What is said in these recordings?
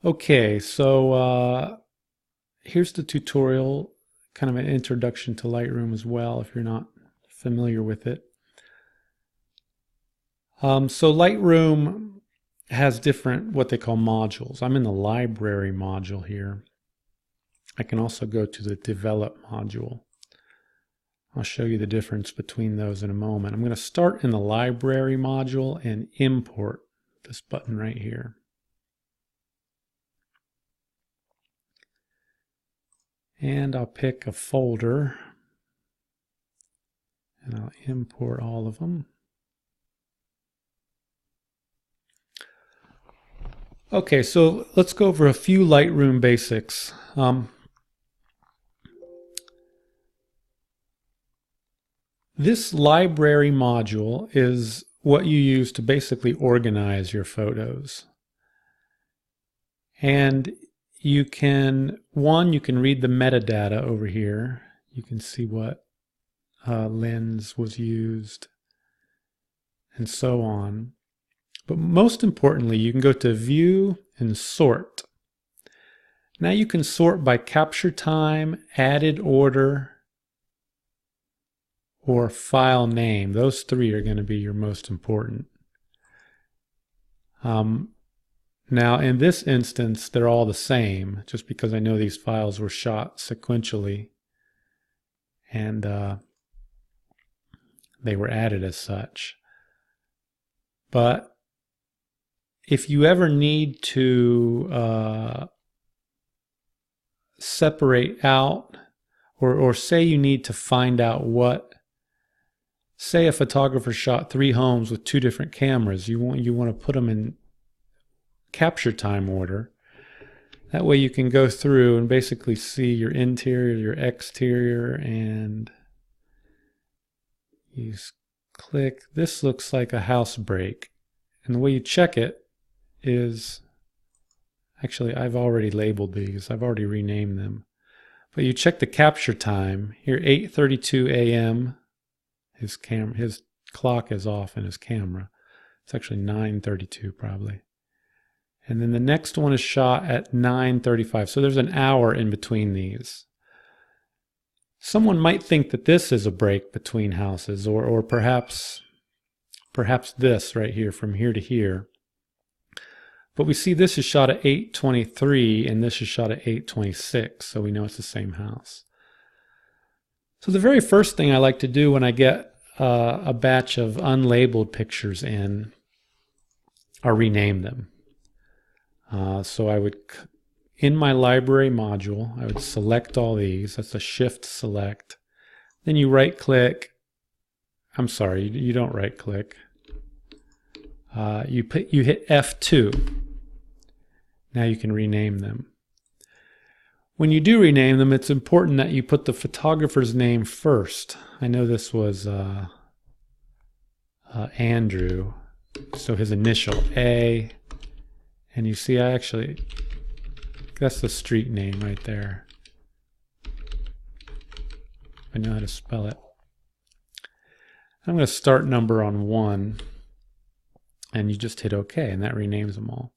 Okay, so here's the tutorial, kind of an introduction to Lightroom as well if you're not familiar with it. So Lightroom has different what they call modules. I'm in the library module here. I can also go to the develop module. I'll show you the difference between those in a moment. I'm going to start in the library module and import this button right here. And I'll pick a folder and I'll import all of them. Okay, so let's go over a few Lightroom basics. This library module is what you use to basically organize your photos. And you can read the metadata over here. You can see what lens was used and so on. But most importantly, you can go to View and Sort. Now you can sort by capture time, added order, or file name. Those three are going to be your most important. Now in this instance, they're all the same, just because I know these files were shot sequentially and they were added as such. But if you ever need to separate out, or say you need to find out what, say a photographer shot 3 homes with 2 different cameras, you want to put them in capture time order. That way you can go through and basically see your interior, your exterior, and you click, this looks like a house break. And the way you check it is, actually I've already labeled these, I've already renamed them. But you check the capture time, here 8:32 a.m. His clock is off in his camera. It's actually 9:32 probably. And then the next one is shot at 9:35. So there's an hour in between these. Someone might think that this is a break between houses, or perhaps this right here, from here to here. But we see this is shot at 8:23 and this is shot at 8:26, so we know it's the same house. So the very first thing I like to do when I get a batch of unlabeled pictures in are rename them. So I would, in my library module, I would select all these. That's a shift select. Then you right click. I'm sorry, you don't right click. You hit F2. Now you can rename them. When you do rename them, it's important that you put the photographer's name first. I know this was Andrew, so his initial A, and you see that's the street name right there. I know how to spell it. I'm going to start number on 1, and you just hit OK, and that renames them all.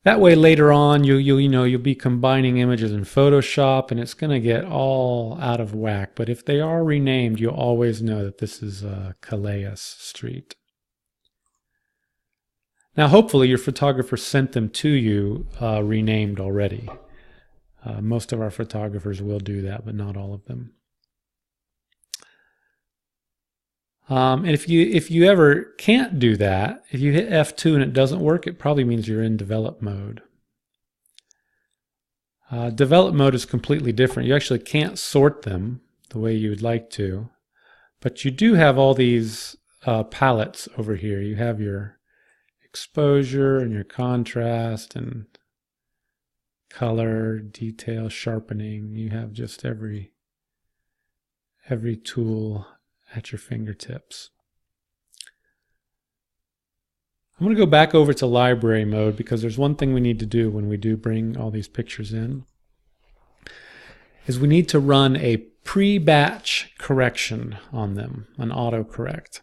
That way later on you'll be combining images in Photoshop and it's going to get all out of whack. But if they are renamed, you'll always know that this is Calais Street. Now hopefully your photographer sent them to you renamed already. Most of our photographers will do that, but not all of them. And if you ever can't do that, if you hit F2 and it doesn't work, it probably means you're in develop mode. Develop mode is completely different. You actually can't sort them the way you would like to, but you do have all these palettes over here. You have your exposure and your contrast and color, detail, sharpening. You have just every tool at your fingertips. I'm going to go back over to library mode because there's one thing we need to do when we do bring all these pictures in, is we need to run a pre-batch correction on them, an autocorrect.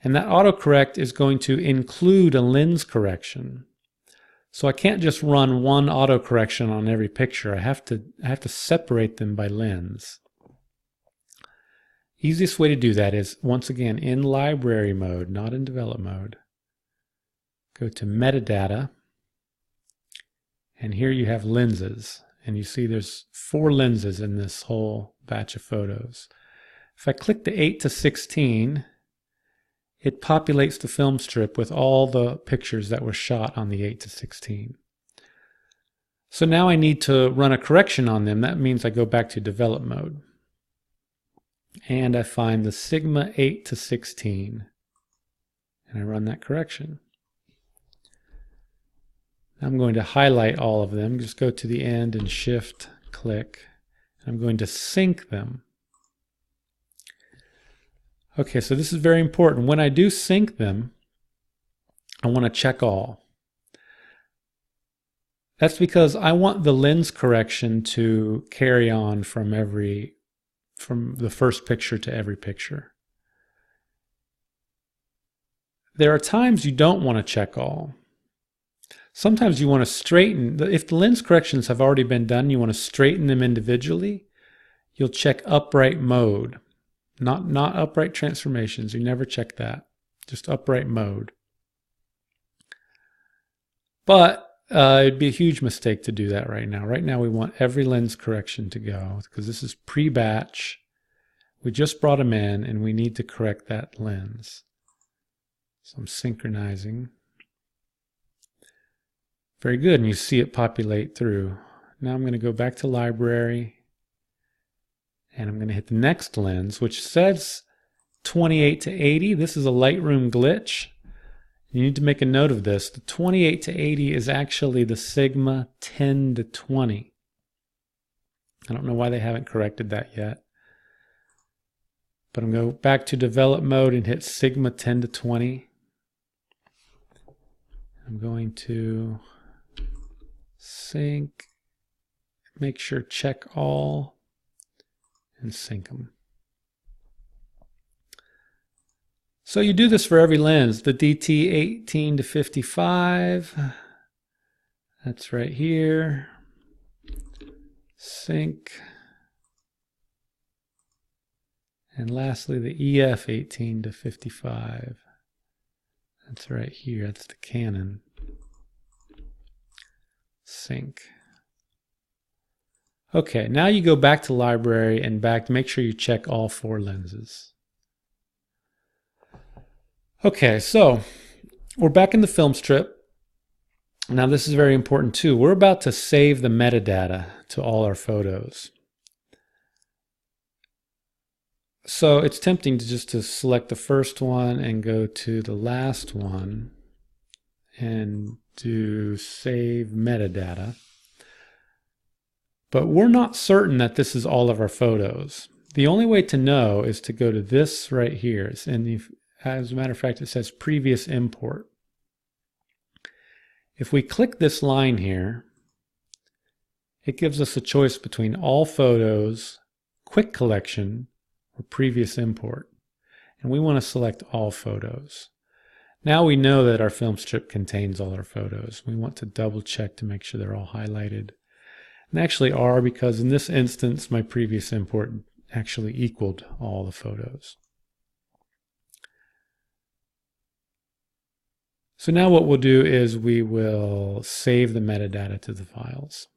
And that autocorrect is going to include a lens correction. So I can't just run one autocorrection on every picture. I have to separate them by lens. Easiest way to do that is, once again, in library mode, not in develop mode. Go to metadata, and here you have lenses. And you see there's 4 lenses in this whole batch of photos. If I click the 8:16, it populates the film strip with all the pictures that were shot on the 8:16. So now I need to run a correction on them. That means I go back to develop mode. And I find the Sigma 8:16. And I run that correction. I'm going to highlight all of them. Just go to the end and shift click. I'm going to sync them. Okay, so this is very important. When I do sync them, I want to check all. That's because I want the lens correction to carry on from the first picture to every picture. There are times you don't want to check all. Sometimes you want to straighten. If the lens corrections have already been done, you want to straighten them individually. You'll check upright mode, not upright transformations. You never check that, just upright mode. But it'd be a huge mistake to do that right now. Right now we want every lens correction to go because this is pre-batch. We just brought them in and we need to correct that lens. So I'm synchronizing. Very good, and you see it populate through. Now I'm going to go back to library, and I'm going to hit the next lens, which says 28:80. This is a Lightroom glitch. You need to make a note of this. The 28:80 is actually the Sigma 10:20. I don't know why they haven't corrected that yet. But I'm going to go back to develop mode and hit Sigma 10:20. I'm going to sync, make sure check all, and sync them. So you do this for every lens. The DT 18-55, that's right here. Sync. And lastly, the EF 18-55. That's right here. That's the Canon. Sync. Okay, now you go back to library and back to make sure you check all 4 lenses. Okay, so we're back in the film strip. Now this is very important too. We're about to save the metadata to all our photos. So it's tempting to just select the first one and go to the last one and do save metadata. But we're not certain that this is all of our photos. The only way to know is to go to this right here. And as a matter of fact, it says previous import. If we click this line here, it gives us a choice between all photos, quick collection, or previous import. And we want to select all photos. Now we know that our film strip contains all our photos. We want to double check to make sure they're all highlighted. And they actually are, because in this instance my previous import actually equaled all the photos. So now what we'll do is we will save the metadata to the files.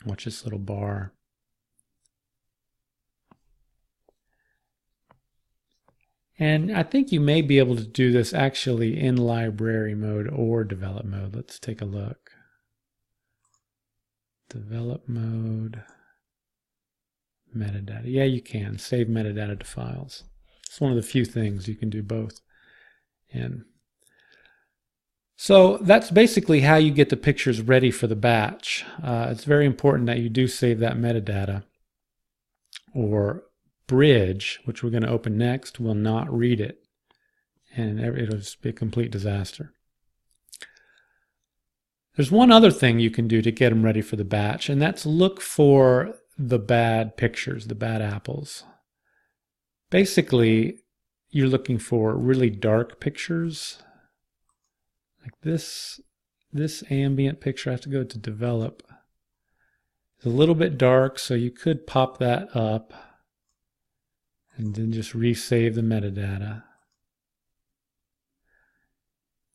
Watch this little bar. And I think you may be able to do this actually in library mode or develop mode. Let's take a look. Develop mode, metadata. Yeah, you can save metadata to files. It's one of the few things you can do both in. So that's basically how you get the pictures ready for the batch. It's very important that you do save that metadata, or Bridge, which we're going to open next, will not read it, and it'll just be a complete disaster. There's one other thing you can do to get them ready for the batch, and that's look for the bad pictures, the bad apples. Basically, you're looking for really dark pictures like this. this ambient picture, I have to go to develop. It's a little bit dark, so you could pop that up and then just resave the metadata.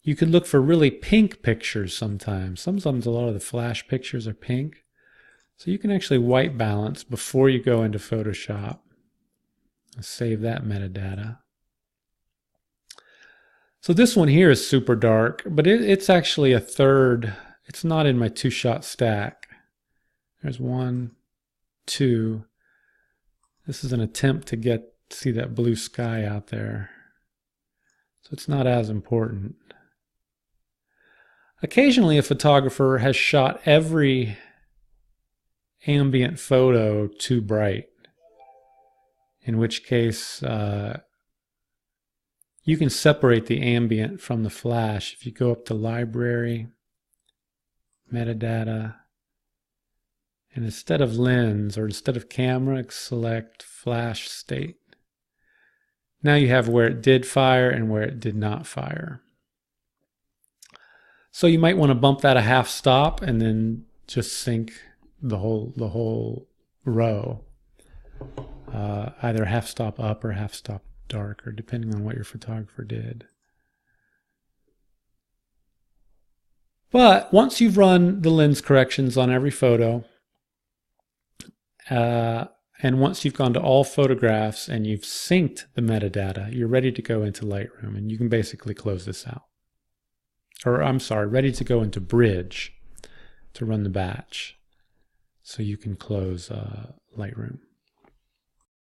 You could look for really pink pictures sometimes. Sometimes a lot of the flash pictures are pink. So you can actually white balance before you go into Photoshop. Save that metadata. So this one here is super dark, but it's actually a third. It's not in my two-shot stack. There's 1, 2. This is an attempt to see that blue sky out there. So it's not as important. Occasionally a photographer has shot every ambient photo too bright, in which case you can separate the ambient from the flash. If you go up to Library, Metadata, and instead of lens or instead of camera, select Flash State. Now you have where it did fire and where it did not fire. So you might want to bump that a half stop and then just sync the whole row. Either half stop up or half stop darker, depending on what your photographer did. But once you've run the lens corrections on every photo, and once you've gone to all photographs and you've synced the metadata, you're ready to go into Lightroom, and you can basically close this out. Or I'm sorry, ready to go into Bridge to run the batch. So you can close Lightroom.